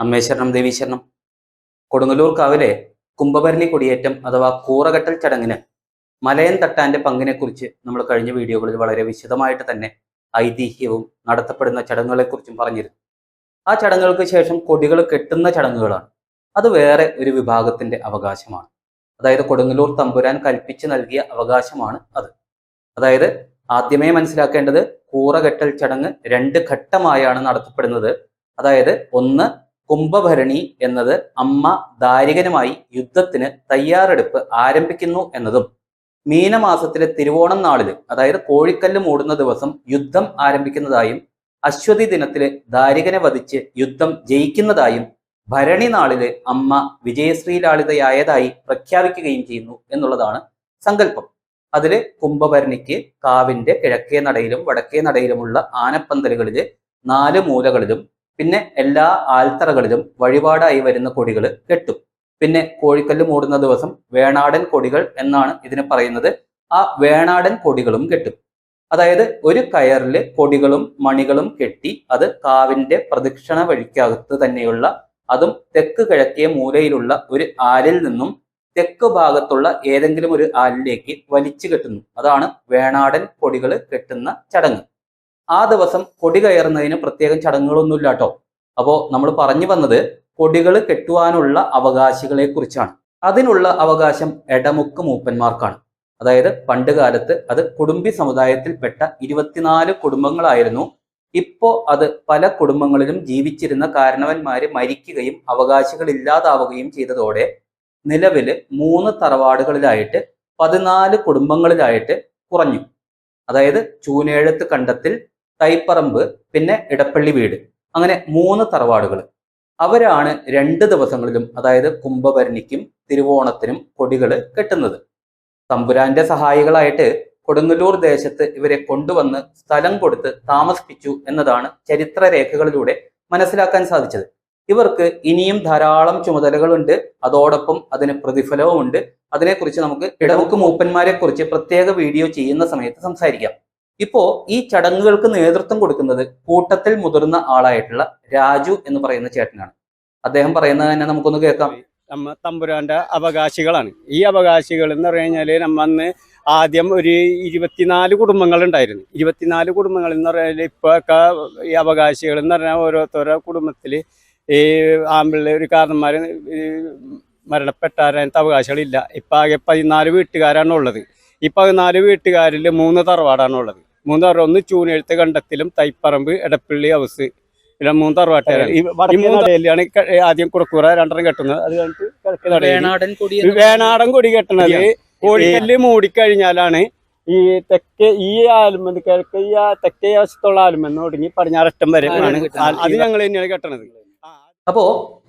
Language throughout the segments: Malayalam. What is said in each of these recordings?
അമ്മേശ്വരണം ദേവീശ്വരണം. കൊടുങ്ങല്ലൂർ കാവിലെ കുംഭഭരണി കൊടിയേറ്റം അഥവാ കൂറകെട്ടൽ ചടങ്ങിന് മലയൻ തട്ടാന്റെ പങ്കിനെക്കുറിച്ച് നമ്മൾ കഴിഞ്ഞ വീഡിയോകളിൽ വളരെ വിശദമായിട്ട് തന്നെ ഐതിഹ്യവും നടത്തപ്പെടുന്ന ചടങ്ങുകളെക്കുറിച്ചും പറഞ്ഞിരുന്നു. ആ ചടങ്ങുകൾക്ക് ശേഷം കൊടികൾ കെട്ടുന്ന ചടങ്ങുകളാണ്. അത് വേറെ ഒരു വിഭാഗത്തിന്റെ അവകാശമാണ്. അതായത് കൊടുങ്ങല്ലൂർ തമ്പുരാൻ കൽപ്പിച്ചു നൽകിയ അവകാശമാണ് അത്. അതായത് ആദ്യമേ മനസ്സിലാക്കേണ്ടത് കൂറകെട്ടൽ ചടങ്ങ് 2 ഘട്ടമായാണ് നടത്തപ്പെടുന്നത്. അതായത് ഒന്ന്, കുംഭഭരണി എന്നത് അമ്മ ദാരികനുമായി യുദ്ധത്തിന് തയ്യാറെടുപ്പ് ആരംഭിക്കുന്നു എന്നതും, മീനമാസത്തിലെ തിരുവോണം നാളില് അതായത് കോഴിക്കല്ല് മൂടുന്ന ദിവസം യുദ്ധം ആരംഭിക്കുന്നതായും, അശ്വതി ദിനത്തില് ദാരികനെ വധിച്ച് യുദ്ധം ജയിക്കുന്നതായും, ഭരണി നാളില് അമ്മ വിജയശ്രീലാളിതയായതായി പ്രഖ്യാപിക്കുകയും ചെയ്യുന്നു എന്നുള്ളതാണ് സങ്കല്പം. അതില് കുംഭഭരണിക്ക് കാവിന്റെ കിഴക്കേ നടയിലും വടക്കേ നടയിലുമുള്ള ആനപ്പന്തലുകളില് 4 മൂലകളിലും പിന്നെ എല്ലാ ആൽത്തറകളിലും വഴിപാടായി വരുന്ന കൊടികൾ കെട്ടും. പിന്നെ കോഴിക്കല്ല് മൂടുന്ന ദിവസം വേണാടൻ കൊടികൾ എന്നാണ് ഇതിനെ പറയുന്നത്. ആ വേണാടൻ കൊടികളും കെട്ടും. അതായത് ഒരു കയറില് കൊടികളും മണികളും കെട്ടി അത് കാവിന്റെ പ്രദക്ഷിണ വഴിക്കകത്ത് തന്നെയുള്ള, അതും തെക്ക് കിഴക്കേ മൂലയിലുള്ള ഒരു ആലിൽ നിന്നും തെക്ക് ഭാഗത്തുള്ള ഏതെങ്കിലും ഒരു ആലിലേക്ക് വലിച്ചു കെട്ടുന്നു. അതാണ് വേണാടൻ കൊടികൾ കെട്ടുന്ന ചടങ്ങ്. ആ ദിവസം കൊടി കയറുന്നതിന് പ്രത്യേകം ചടങ്ങുകളൊന്നുമില്ല കേട്ടോ. അപ്പോൾ നമ്മൾ പറഞ്ഞു വന്നത് കൊടികൾ കെട്ടുവാനുള്ള അവകാശികളെ കുറിച്ചാണ്. അതിനുള്ള അവകാശം എടമുക്ക് മൂപ്പന്മാർക്കാണ്. അതായത് പണ്ട് കാലത്ത് അത് കുടുംബി സമുദായത്തിൽപ്പെട്ട 24 കുടുംബങ്ങളായിരുന്നു. ഇപ്പോ അത് പല കുടുംബങ്ങളിലും ജീവിച്ചിരുന്ന കാരണവന്മാര് മരിക്കുകയും അവകാശികൾ ഇല്ലാതാവുകയും ചെയ്തതോടെ നിലവില് 3 തറവാടുകളിലായിട്ട് 14 കുടുംബങ്ങളിലായിട്ട് കുറഞ്ഞു. അതായത് ചൂനേഴത്ത് കണ്ടത്തിൽ, തൈപ്പറമ്പ്, പിന്നെ ഇടപ്പള്ളി വീട്, അങ്ങനെ 3 തറവാടുകൾ. അവരാണ് 2 ദിവസങ്ങളിലും അതായത് കുംഭഭരണിക്കും തിരുവോണത്തിനും കൊടികൾ കെട്ടുന്നത്. തമ്പുരാന്റെ സഹായികളായിട്ട് കൊടുങ്ങല്ലൂർ ദേശത്ത് ഇവരെ കൊണ്ടുവന്ന് സ്ഥലം കൊടുത്ത് താമസിപ്പിച്ചു എന്നതാണ് ചരിത്രരേഖകളിലൂടെ മനസ്സിലാക്കാൻ സാധിച്ചത്. ഇവർക്ക് ഇനിയും ധാരാളം ചുമതലകളുണ്ട്, അതോടൊപ്പം അതിന് പ്രതിഫലവുമുണ്ട്. അതിനെക്കുറിച്ച് നമുക്ക് ഇടമുക്ക് മൂപ്പന്മാരെ കുറിച്ച് പ്രത്യേക വീഡിയോ ചെയ്യുന്ന സമയത്ത് സംസാരിക്കാം. ഇപ്പോ ഈ ചടങ്ങുകൾക്ക് നേതൃത്വം കൊടുക്കുന്നത് കൂട്ടത്തിൽ മുതിർന്ന ആളായിട്ടുള്ള രാജു എന്ന് പറയുന്ന ചേട്ടനാണ്. അദ്ദേഹം പറയുന്നത് തന്നെ നമുക്കൊന്ന് കേൾക്കാം. നമ്മ തമ്പുരാന്റെ അവകാശികളാണ്. ഈ അവകാശികൾ എന്ന് പറഞ്ഞു കഴിഞ്ഞാല് നമ്മ അന്ന് ആദ്യം ഒരു 24 കുടുംബങ്ങൾ ഉണ്ടായിരുന്നു. 24 കുടുംബങ്ങൾ എന്ന് പറഞ്ഞാൽ ഇപ്പൊ ഈ അവകാശികൾ എന്ന് പറഞ്ഞാൽ ഓരോരുത്തരോ കുടുംബത്തില് ഈ ആമ്പിള്ള ഒരു കാരണന്മാര് മരണപ്പെട്ടാരത്തെ അവകാശികളില്ല. ഇപ്പൊ ആകെ 14 വീട്ടുകാരാണ് ഉള്ളത്. ഈ 14 വീട്ടുകാരിൽ 3 തറവാടാണ് ഉള്ളത്. 3 തറവാട്, ഒന്ന് ചൂനെഴുത്ത് കണ്ടത്തിലും തൈപ്പറമ്പ് ഇടപ്പള്ളി ഹൗസ്, പിന്നെ 3 തറവാട്ടുകാരാണ്. ഈ 3 നടയിലാണ് ആദ്യം കുടക്കൂറ 2 കെട്ടുന്നത്. അത് കഴിഞ്ഞിട്ട് വേണാടൻ കൊടി കെട്ടുന്നത് കോഴിക്കല്ല് മൂടിക്കഴിഞ്ഞാലാണ് ഈ തെക്കേ ഈ ആലുമെന്ന് കിഴക്കേ തെക്കേ വശത്തുള്ള ആലുമെന്ന് തുടങ്ങി പടിഞ്ഞാററ്റം വരെ അത് ഞങ്ങൾ തന്നെയാണ് കെട്ടണത്. അപ്പോ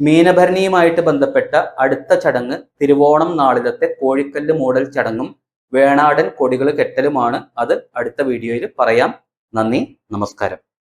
മീനഭരണിയുമായിട്ട് ബന്ധപ്പെട്ട അടുത്ത ചടങ്ങ് തിരുവോണം നാളിലത്തെ കോഴിക്കല്ല് മൂടൽ ചടങ്ങും വേണാടൻ കൊടികൾ കെട്ടലുമാണ്. അത് അടുത്ത വീഡിയോയിൽ പറയാം. നന്ദി, നമസ്കാരം.